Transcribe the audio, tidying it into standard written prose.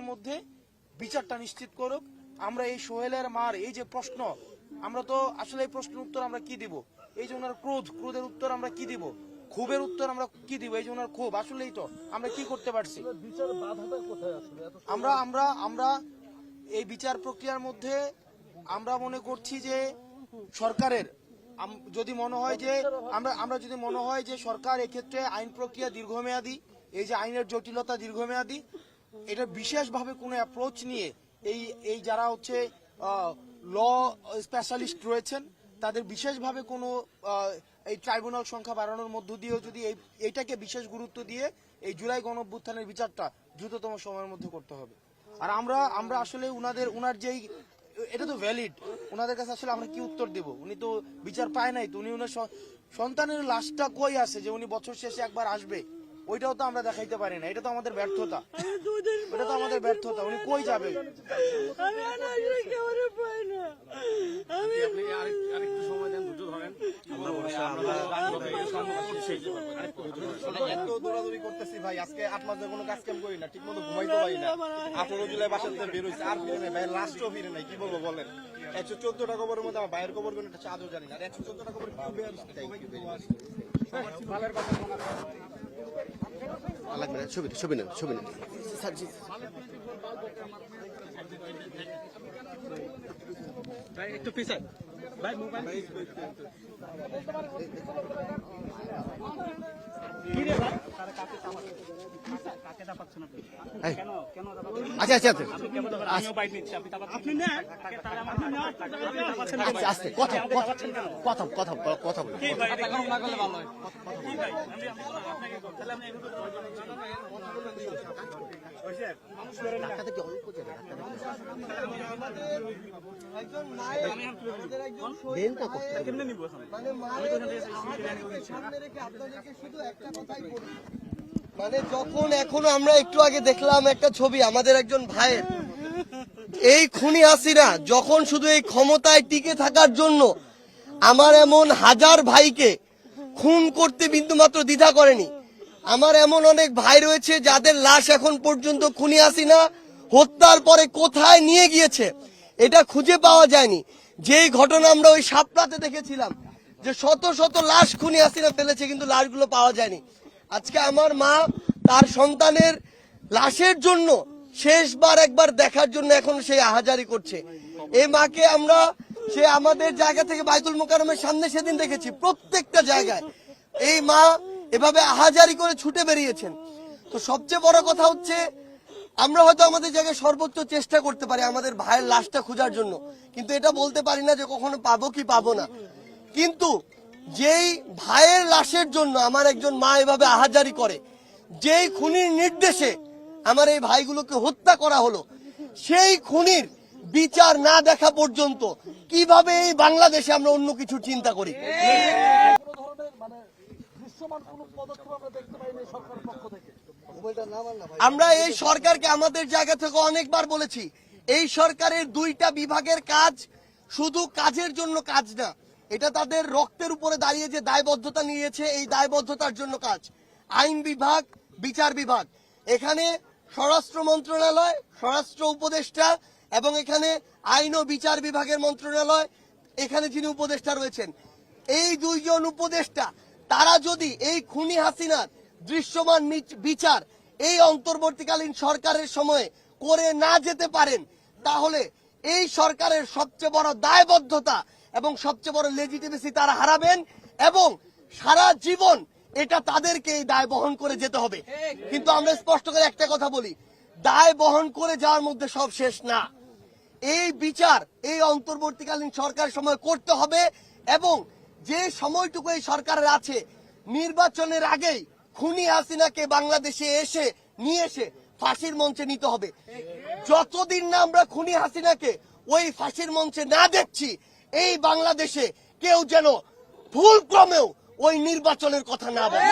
মধ্যে বিচারটা নিশ্চিত করুক। আমরা এই সোহেলের মার এই যে প্রশ্ন, আমরা তো আসলে এই প্রশ্নের উত্তর আমরা কি দিব? এই যে ওনার ক্রোধের উত্তর আমরা কি দিব? ক্ষোভের উত্তর আমরা কি দিব? এই যে ওনার ক্ষোভ, আসলেই তো আমরা কি করতে পারছি? আমরা এই বিচার প্রক্রিয়ার মধ্যে আমরা মনে করছি যে সরকারের যদি মনে হয় যে আমরা যদি মনে হয় যে সরকার এক্ষেত্রে আইন প্রক্রিয়া দীর্ঘমেয়াদী, এই যে আইনের জটিলতা দীর্ঘমেয়াদী, এটা বিশেষভাবে কোনো অ্যাপ্রোচ নিয়ে এই যারা হচ্ছে ল স্পেশালিস্ট রয়েছেন তাদের বিশেষভাবে কোনো এই ট্রাইব্যুনাল সংখ্যা বাড়ানোর মধ্য দিয়েও যদি এইটাকে বিশেষ গুরুত্ব দিয়ে এই জুলাই গণঅভ্যুত্থানের বিচারটা দ্রুততম সময়ের মধ্যে করতে হবে। আর আমরা আসলে উনার যেই এটা তো ভ্যালিড, ওনাদের কাছে আসলে আমরা কি উত্তর দেব? উনি তো বিচার পায় নাই, তো উনি ওনার সন্তানের লাশটা কই আছে যে উনি বছর শেষে একবার আসবে, ওইটাও তো আমরা দেখাইতে পারি না। এটা তো আমাদের ব্যর্থতা, এটা তো আমাদের ব্যর্থতা। উনি কই যাবে? দৌড়াদৌড়ি করতেছি ভাই, আজকে 8 মাস ধরে কোনো কাজ কাম করি না, ঠিক মতো ঘুমাইতে পারি না। 18 জুলাই বাসাতে বের হইছে, আর ফিরে নাই ভাই, লাস্টও ফিরে নাই। কি বলবো বলেন? 114টা কবরের মধ্যে আমার ভাইয়ের কবর কোন একটা চাঁদও জানি না। 114টা কবর কেউ বের হইছে। ছবি নেন ভাই একটু পিছান ভাই, মোবাইল কি রে ভাই, তার কাকে দাপাচ্ছেন আপনি? কেন আচ্ছা আমিও বাইট নিচ্ছি, আপনি না তার আমার না আস্তে কথা বলুন। কি ভাই, এটা না করলে ভালো হয়। কি ভাই, আমি আপনাকে তাহলে আমি একজন মায়ের আমাদের একজন কেমনে নিব মানে মায়ের সামনে রেখে আপনাদেরকে শুধু একটা কথাই বলি, মানে যখন এখনো আমরা একটু আগে দেখলাম একটা ছবি আমাদের একজন ভাইয়ের, এই খুনি হাসিনা যখন শুধু এই ক্ষমতায় টিকে থাকার জন্য আমার এমন হাজার ভাইকে খুন করতে বিন্দুমাত্র দ্বিধা করেনি। আমার এমন অনেক ভাই রয়েছে যাদের লাশ এখন পর্যন্ত খুনি হাসিনা হত্যার পরে কোথায় নিয়ে গিয়েছে এটা খুঁজে পাওয়া যায়নি। যেই ঘটনা আমরা ওই শাপলাতে দেখেছিলাম যে শত শত লাশ খুনি হাসিনা ফেলেছে, কিন্তু লাশগুলো পাওয়া যায়নি। আজকে আমার মা তার সন্তানের লাশের জন্য শেষবার একবার দেখার জন্য এখন সেই আহাজারি করছে। এই মাকে আমরা সে আমাদের জায়গা থেকে বাইতুল মোকাররমের সামনে সেদিন দেখেছি, প্রত্যেকটা জায়গায় এই মা এভাবে আহাজারি করে ছুটে বেরিয়েছেন। তো সবচেয়ে বড় কথা হচ্ছে আমরা হয়তো আমাদের জায়গায় সর্বোচ্চ চেষ্টা করতে পারি আমাদের ভাইয়ের লাশটা খোঁজার জন্য, কিন্তু এটা বলতে পারি না যে কখনো পাবো কি পাবো না। কিন্তু যেই ভাইয়ের লাশের জন্য আমার একজন মা এভাবে আহাজারি করে, যেই খুনির নির্দেশে আমার এই ভাইগুলোকে হত্যা করা হলো, সেই খুনির বিচার না দেখা পর্যন্ত কিভাবে এই বাংলাদেশে আমরা অন্য কিছু চিন্তা করি? আমরা এই সরকারকে আমাদের জায়গা থেকে অনেকবার বলেছি, এই সরকারের দুইটা বিভাগের কাজ শুধু কাজের জন্য কাজ না, এটা তাদের রক্তের উপরে দাঁড়িয়ে যে দায়বদ্ধতা নিয়েছে এই দায়বদ্ধতার জন্য কাজ। আইন বিভাগ, বিচার বিভাগ, এখানে স্বরাষ্ট্র মন্ত্রণালয়, স্বরাষ্ট্র উপদেষ্টা এবং এখানে আইন ও বিচার বিভাগের মন্ত্রণালয়, এখানে যিনি উপদেষ্টা রয়েছেন, এই দুইজন উপদেষ্টা তারা যদি এই খুনি হাসিনার দৃশ্যমান বিচার এই অন্তর্বর্তীকালীন সরকারের সময়ে করে না যেতে পারেন, তাহলে এই সরকারের সবচেয়ে বড় দায়বদ্ধতা এবং সবচেয়ে বড় লেজিটিমেসি তারা হারাবেন এবং সারা জীবন এটা তাদেরকে এই দায় বহন করে যেতে হবে। কিন্তু আমরা স্পষ্ট করে একটা কথা বলি, দায় বহন করে যাওয়ার মধ্যে সব শেষ না। এই বিচার এই অন্তর্বর্তীকালীন সরকারের সময় করতে হবে এবং যে সময়টুকু এই সরকারের আছে নির্বাচনের আগেই খুনি হাসিনাকে বাংলাদেশে নিয়ে এসে ফাঁসির মঞ্চে নিতে হবে। যতদিন না আমরা খুনি হাসিনাকে ওই ফাঁসির মঞ্চে না দেখছি, এই বাংলাদেশে কেউ যেন ভুল ক্রমেও ওই নির্বাচনের কথা না বলে।